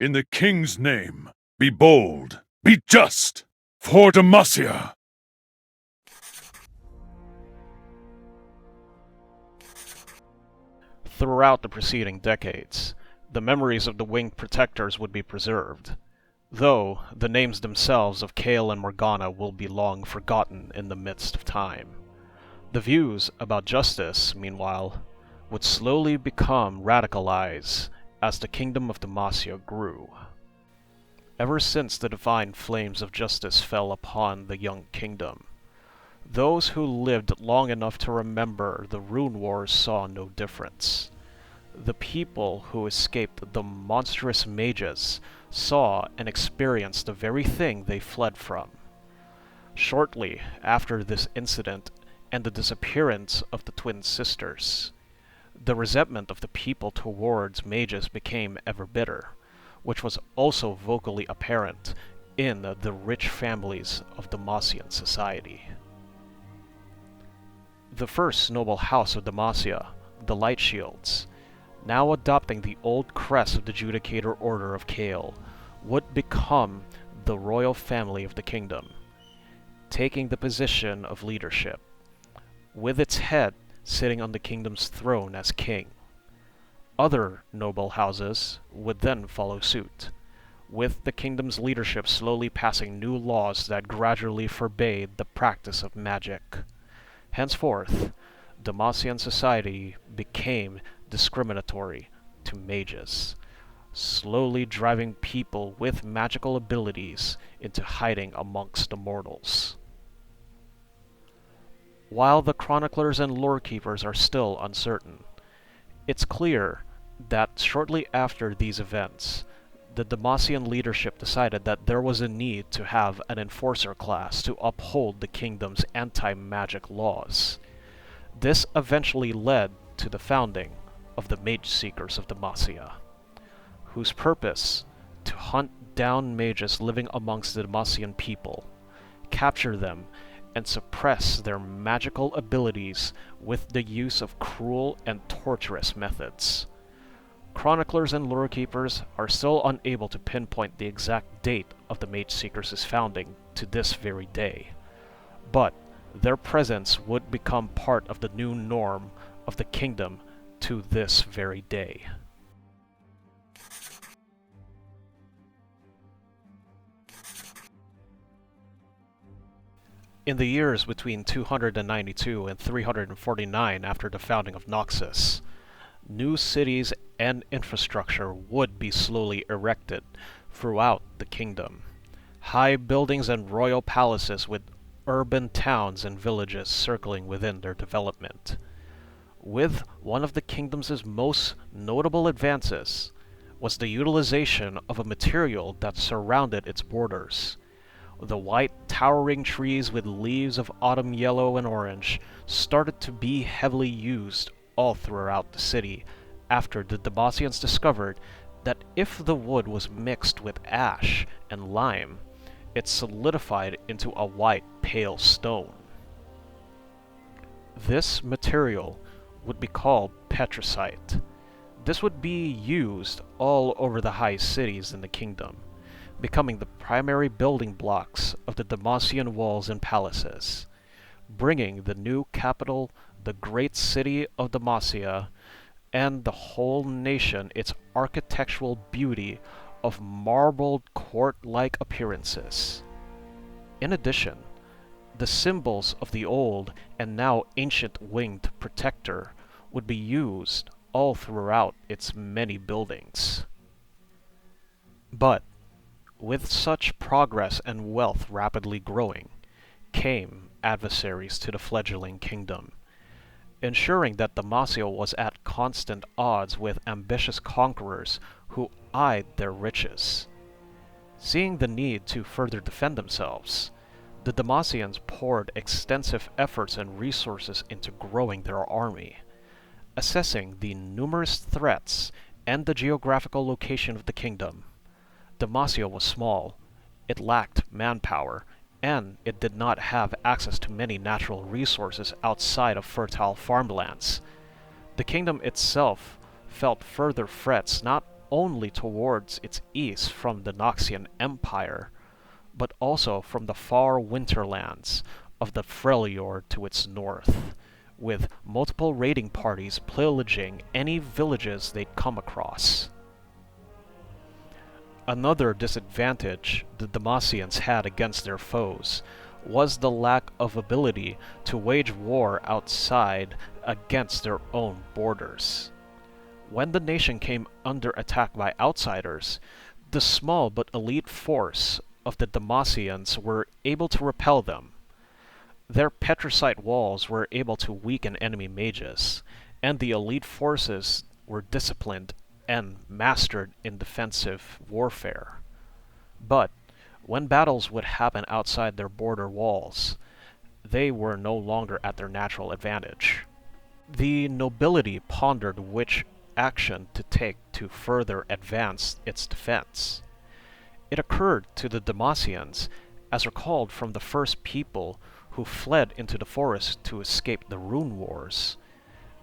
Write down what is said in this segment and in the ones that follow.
In the king's name, be bold, be just, for Demacia! Throughout the preceding decades, the memories of the winged protectors would be preserved, though the names themselves of Kale and Morgana will be long forgotten in the midst of time. The views about justice, meanwhile, would slowly become radicalized as the kingdom of Demacia grew. Ever since the divine flames of justice fell upon the young kingdom, those who lived long enough to remember the Rune Wars saw no difference. The people who escaped the monstrous mages saw and experienced the very thing they fled from. Shortly after this incident and the disappearance of the twin sisters, the resentment of the people towards mages became ever bitter, which was also vocally apparent in the rich families of Demacian society. The first noble house of Demacia, the Light Shields, now adopting the old crest of the Judicator Order of Kale, would become the royal family of the kingdom, taking the position of leadership, with its head sitting on the kingdom's throne as king. Other noble houses would then follow suit, with the kingdom's leadership slowly passing new laws that gradually forbade the practice of magic. Henceforth, Demacian society became discriminatory to mages, slowly driving people with magical abilities into hiding amongst the mortals. While the chroniclers and lorekeepers are still uncertain, it's clear that shortly after these events, the Demacian leadership decided that there was a need to have an enforcer class to uphold the kingdom's anti-magic laws. This eventually led to the founding of the Mage Seekers of Demacia, whose purpose to hunt down mages living amongst the Demacian people, capture them, and suppress their magical abilities with the use of cruel and torturous methods. Chroniclers and lorekeepers are still unable to pinpoint the exact date of the Mage Seekers' founding to this very day, but their presence would become part of the new norm of the kingdom to this very day. In the years between 292 and 349 after the founding of Noxus, new cities and infrastructure would be slowly erected throughout the kingdom. High buildings and royal palaces with urban towns and villages circling within their development. With one of the kingdom's most notable advances was the utilization of a material that surrounded its borders. The white, towering trees with leaves of autumn yellow and orange started to be heavily used all throughout the city after the Demacians discovered that if the wood was mixed with ash and lime, it solidified into a white, pale stone. This material would be called petricite. This would be used all over the high cities in the kingdom, becoming the primary building blocks of the Demacian walls and palaces, bringing the new capital, the great city of Demacia, and the whole nation its architectural beauty of marbled court-like appearances. In addition, the symbols of the old and now ancient winged protector would be used all throughout its many buildings. But with such progress and wealth rapidly growing, came adversaries to the fledgling kingdom, ensuring that Demacia was at constant odds with ambitious conquerors who eyed their riches. Seeing the need to further defend themselves, the Demacians poured extensive efforts and resources into growing their army. Assessing the numerous threats and the geographical location of the kingdom, Demacia was small, it lacked manpower, and it did not have access to many natural resources outside of fertile farmlands. The kingdom itself felt further threats not only towards its east from the Noxian Empire, but also from the far winterlands of the Freljord to its north, with multiple raiding parties pillaging any villages they'd come across. Another disadvantage the Demacians had against their foes was the lack of ability to wage war outside against their own borders. When the nation came under attack by outsiders, the small but elite force of the Demacians were able to repel them. Their petricite walls were able to weaken enemy mages, and the elite forces were disciplined and mastered in defensive warfare. But when battles would happen outside their border walls, they were no longer at their natural advantage. The nobility pondered which action to take to further advance its defense. It occurred to the Demacians, as recalled from the first people who fled into the forest to escape the rune wars,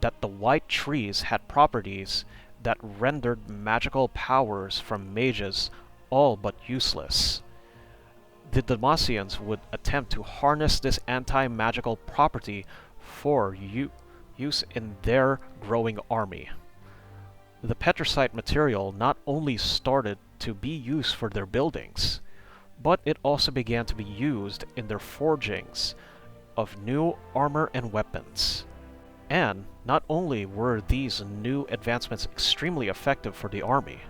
that the white trees had properties that rendered magical powers from mages all but useless. The Demacians would attempt to harness this anti-magical property for use in their growing army. The petricite material not only started to be used for their buildings, but it also began to be used in their forgings of new armor and weapons. And not only were these new advancements extremely effective for the army,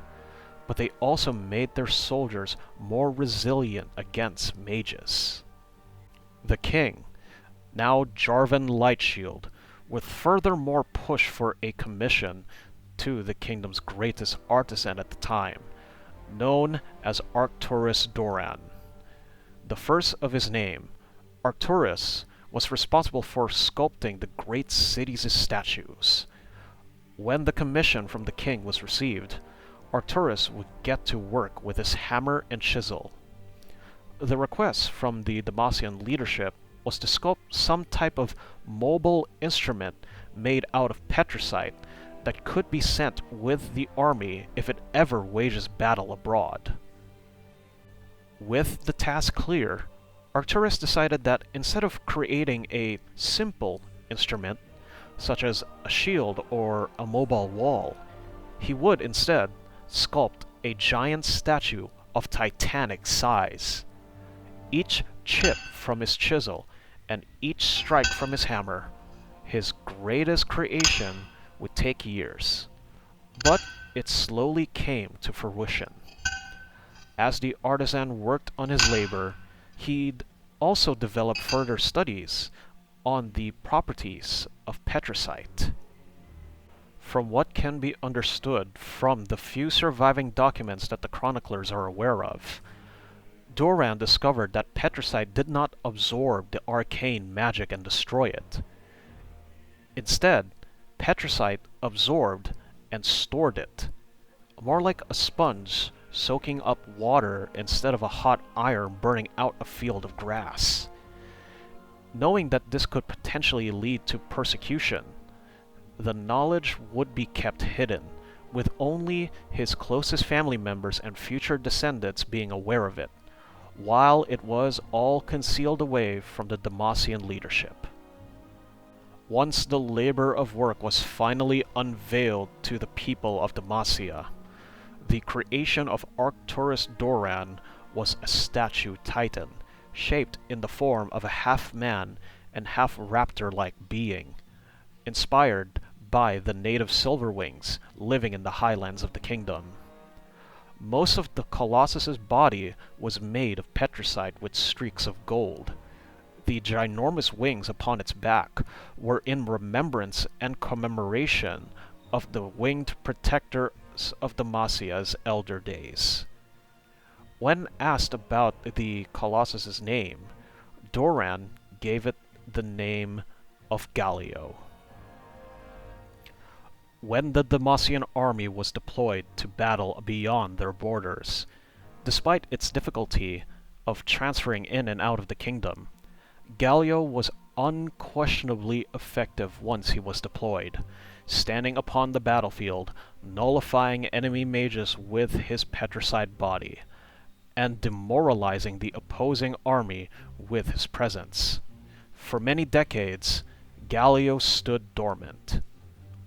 but they also made their soldiers more resilient against mages. The king, now Jarvan Lightshield, would furthermore push for a commission to the kingdom's greatest artisan at the time, known as Arcturus Doran. The first of his name, Arcturus was responsible for sculpting the great city's statues. When the commission from the king was received, Arcturus would get to work with his hammer and chisel. The request from the Demacian leadership was to sculpt some type of mobile instrument made out of petricite that could be sent with the army if it ever wages battle abroad. With the task clear, Arcturus decided that instead of creating a simple instrument, such as a shield or a mobile wall, he would instead sculpt a giant statue of titanic size. Each chip from his chisel and each strike from his hammer, his greatest creation, would take years. But it slowly came to fruition. As the artisan worked on his labor, he'd also developed further studies on the properties of petricite. From what can be understood from the few surviving documents that the chroniclers are aware of, Doran discovered that petricite did not absorb the arcane magic and destroy it. Instead, petricite absorbed and stored it, more like a sponge soaking up water instead of a hot iron burning out a field of grass. Knowing that this could potentially lead to persecution, the knowledge would be kept hidden, with only his closest family members and future descendants being aware of it, while it was all concealed away from the Demacian leadership. Once the labor of work was finally unveiled to the people of Demacia, the creation of Arcturus Doran was a statue titan, shaped in the form of a half-man and half-raptor-like being, inspired by the native Silverwings living in the highlands of the kingdom. Most of the Colossus's body was made of petricite with streaks of gold. The ginormous wings upon its back were in remembrance and commemoration of the winged protectors of Demacia's elder days. When asked about the Colossus's name, Doran gave it the name of Gallio. When the Demacian army was deployed to battle beyond their borders, despite its difficulty of transferring in and out of the kingdom, Gallio was unquestionably effective once he was deployed, standing upon the battlefield, nullifying enemy mages with his petrified body, and demoralizing the opposing army with his presence. For many decades, Galio stood dormant,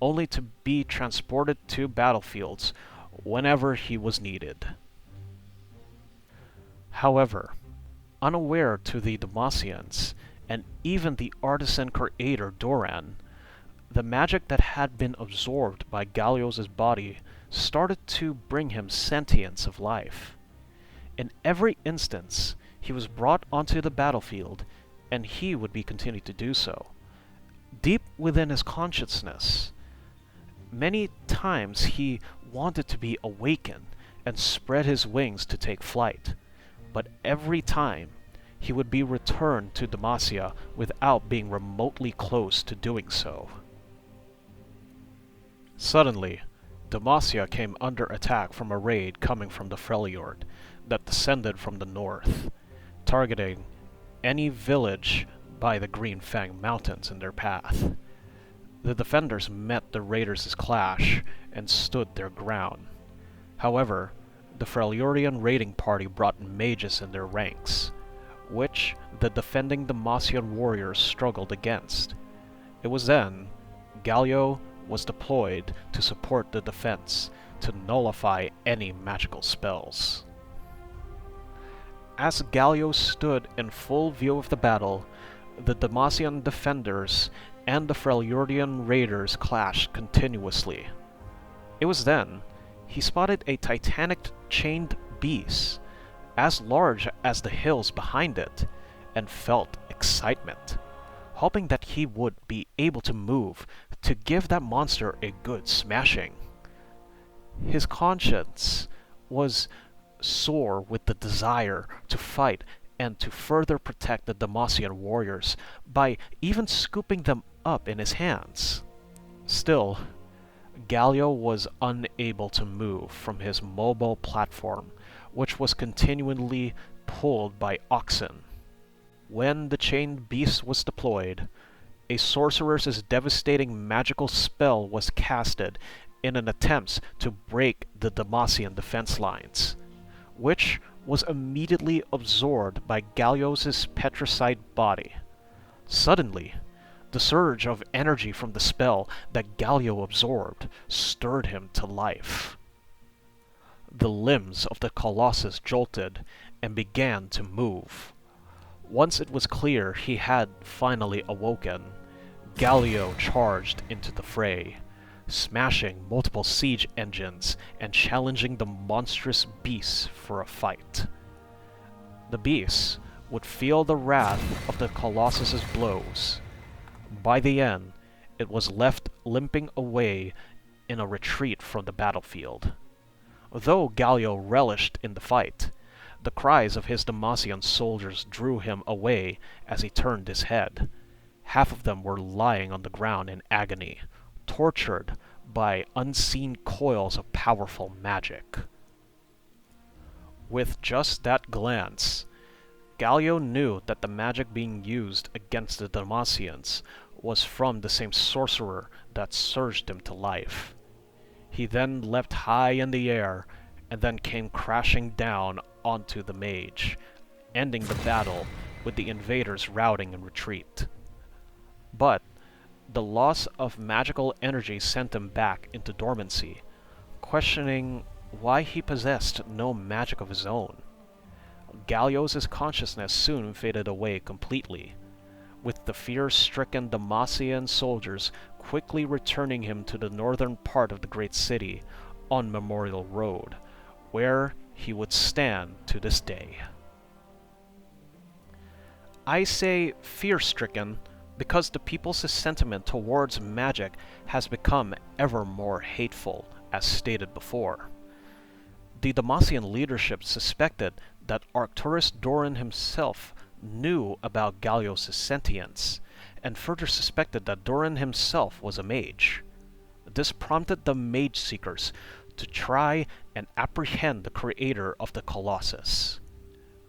only to be transported to battlefields whenever he was needed. However, unaware to the Demacians, and even the artisan creator Doran, the magic that had been absorbed by Galio's body started to bring him sentience of life. In every instance, he was brought onto the battlefield, and he would be continued to do so. Deep within his consciousness, many times he wanted to be awakened and spread his wings to take flight, but every time he would be returned to Demacia without being remotely close to doing so. Suddenly, Demacia came under attack from a raid coming from the Freljord that descended from the north, targeting any village by the Green Fang Mountains in their path. The defenders met the raiders' clash and stood their ground. However, the Freljordian raiding party brought mages in their ranks, which the defending Demacian warriors struggled against. It was then Galio was deployed to support the defense to nullify any magical spells. As Galio stood in full view of the battle, the Demacian defenders and the Freljordian raiders clashed continuously. It was then he spotted a titanic chained beast, as large as the hills behind it, and felt excitement, hoping that he would be able to move to give that monster a good smashing. His conscience was sore with the desire to fight and to further protect the Demacian warriors by even scooping them up in his hands. Still, Galio was unable to move from his mobile platform, which was continually pulled by oxen. When the chained beast was deployed, a sorcerer's devastating magical spell was casted in an attempt to break the Demacian defense lines, which was immediately absorbed by Galio's petrified body. Suddenly, the surge of energy from the spell that Galio absorbed stirred him to life. The limbs of the Colossus jolted and began to move. Once it was clear he had finally awoken, Galio charged into the fray, smashing multiple siege engines and challenging the monstrous beasts for a fight. The beasts would feel the wrath of the Colossus's blows. By the end, it was left limping away in a retreat from the battlefield. Though Galio relished in the fight, the cries of his Demacian soldiers drew him away as he turned his head. Half of them were lying on the ground in agony, tortured by unseen coils of powerful magic. With just that glance, Galio knew that the magic being used against the Demacians was from the same sorcerer that surged him to life. He then leapt high in the air and then came crashing down onto the mage, ending the battle with the invaders routing in retreat. But the loss of magical energy sent him back into dormancy, questioning why he possessed no magic of his own. Galio's consciousness soon faded away completely, with the fear-stricken Demacian soldiers quickly returning him to the northern part of the great city on Memorial Road, where he would stand to this day. I say fear-stricken because the people's sentiment towards magic has become ever more hateful, as stated before. The Demacian leadership suspected that Arcturus Doran himself knew about Galio's sentience, and further suspected that Doran himself was a mage. This prompted the Mage Seekers to try and apprehend the creator of the Colossus.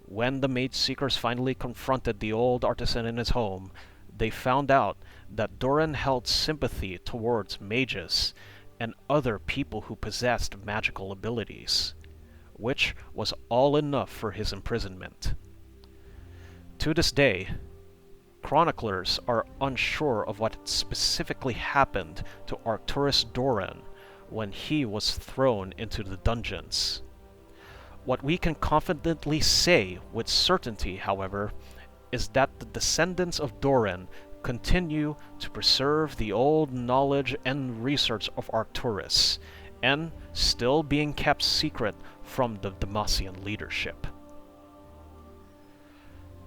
When the Mage Seekers finally confronted the old artisan in his home, they found out that Doran held sympathy towards mages and other people who possessed magical abilities, which was all enough for his imprisonment. To this day, chroniclers are unsure of what specifically happened to Arcturus Doran when he was thrown into the dungeons. What we can confidently say with certainty, however, is that the descendants of Doran continue to preserve the old knowledge and research of Arcturus, and still being kept secret from the Demacian leadership.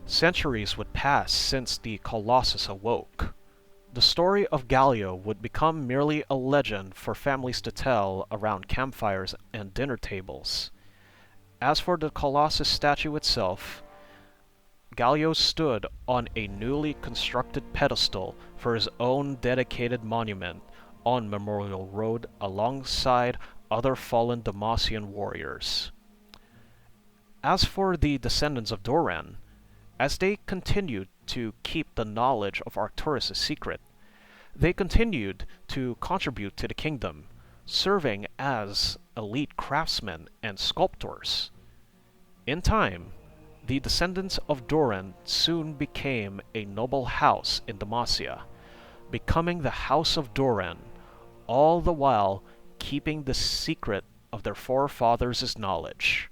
Centuries would pass since the Colossus awoke. The story of Galio would become merely a legend for families to tell around campfires and dinner tables. As for the Colossus statue itself, Galio stood on a newly constructed pedestal for his own dedicated monument on Memorial Road alongside other fallen Demacian warriors. As for the descendants of Doran, as they continued to keep the knowledge of Arcturus a secret, they continued to contribute to the kingdom, serving as elite craftsmen and sculptors. In time, the descendants of Doran soon became a noble house in Demacia, becoming the House of Doran, all the while keeping the secret of their forefathers' knowledge.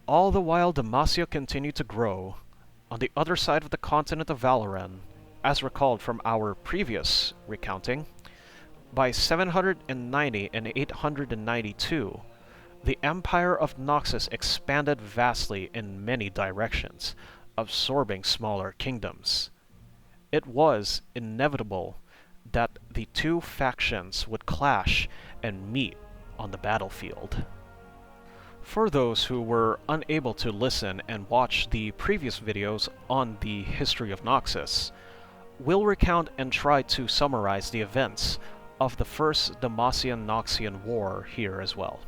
All the while Demacia continued to grow, on the other side of the continent of Valoran, as recalled from our previous recounting, by 790 and 892, the Empire of Noxus expanded vastly in many directions, absorbing smaller kingdoms. It was inevitable that the two factions would clash and meet on the battlefield. For those who were unable to listen and watch the previous videos on the history of Noxus, we'll recount and try to summarize the events of the First Demacian-Noxian War here as well.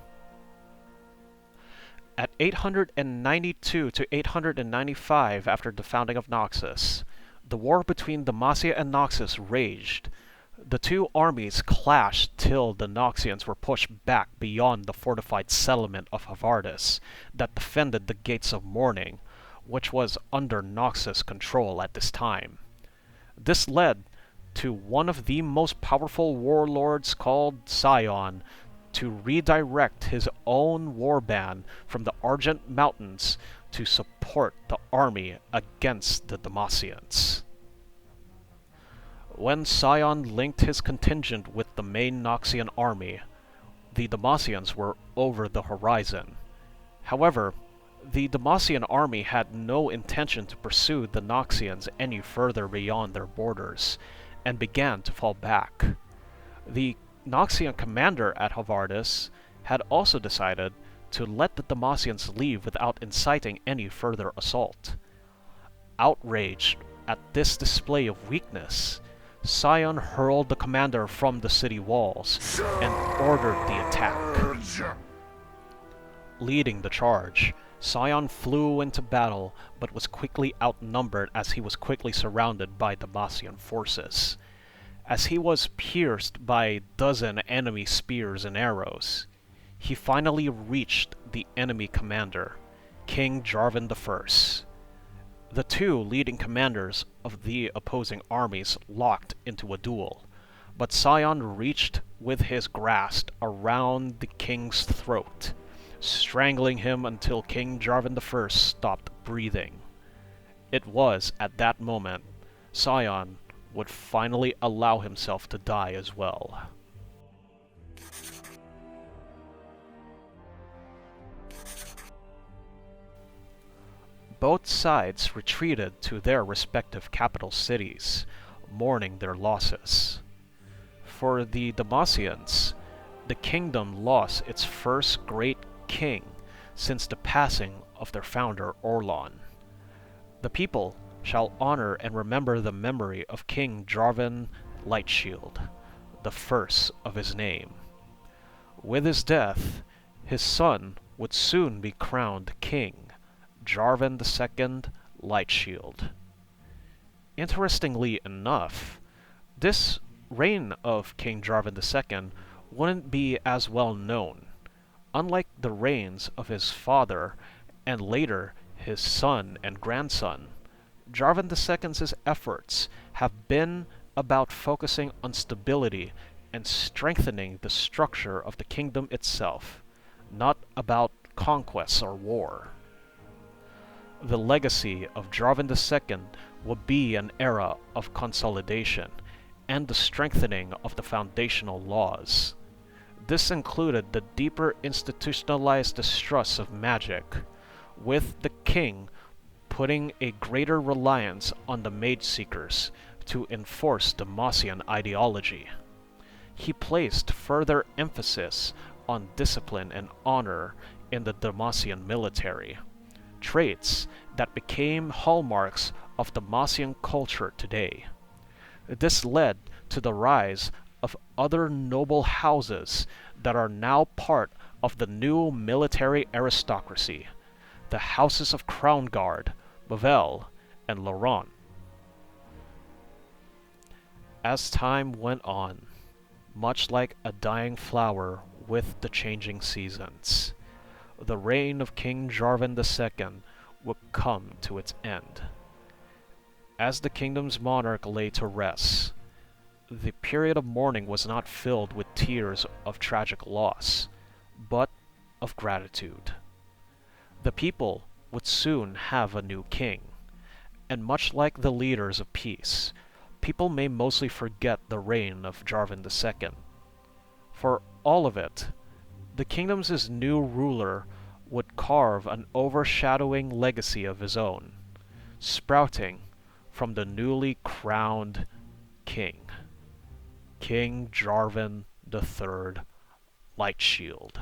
At 892 to 895 after the founding of Noxus, the war between Demacia and Noxus raged. The two armies clashed till the Noxians were pushed back beyond the fortified settlement of Havardis that defended the Gates of Morning, which was under Noxus control at this time. This led to one of the most powerful warlords called Scion to redirect his own warband from the Argent Mountains to support the army against the Demacians. When Scion linked his contingent with the main Noxian army, the Demacians were over the horizon. However, the Demacian army had no intention to pursue the Noxians any further beyond their borders, and began to fall back. The Noxian commander at Havardis had also decided to let the Demacians leave without inciting any further assault. Outraged at this display of weakness, Scion hurled the commander from the city walls and ordered the attack. Leading the charge, Scion flew into battle but was quickly outnumbered as he was quickly surrounded by Demacian forces. As he was pierced by a dozen enemy spears and arrows, he finally reached the enemy commander, King Jarvan I. The two leading commanders of the opposing armies locked into a duel, but Scion reached with his grasp around the king's throat, strangling him until King Jarvan I stopped breathing. It was at that moment Scion would finally allow himself to die as well. Both sides retreated to their respective capital cities, mourning their losses. For the Demacians, the kingdom lost its first great king since the passing of their founder Orlon. The people shall honor and remember the memory of King Jarvan Lightshield, the first of his name. With his death, his son would soon be crowned king, Jarvan II Lightshield. Interestingly enough, this reign of King Jarvan II wouldn't be as well known. Unlike the reigns of his father and later his son and grandson, Jarvan II's efforts have been about focusing on stability and strengthening the structure of the kingdom itself, not about conquests or war. The legacy of Jarvan II would be an era of consolidation and the strengthening of the foundational laws. This included the deeper institutionalized distrust of magic, with the king putting a greater reliance on the Mage Seekers to enforce Demacian ideology. He placed further emphasis on discipline and honor in the Demacian military, traits that became hallmarks of Demacian culture today. This led to the rise of other noble houses that are now part of the new military aristocracy, the houses of Crown Guard, Bavel, and Laurent. As time went on, much like a dying flower with the changing seasons, the reign of King Jarvan II would come to its end. As the kingdom's monarch lay to rest, the period of mourning was not filled with tears of tragic loss, but of gratitude. The people would soon have a new king, and much like the leaders of peace, people may mostly forget the reign of Jarvan II. For all of it, the kingdom's new ruler would carve an overshadowing legacy of his own, sprouting from the newly crowned king, King Jarvan III Lightshield.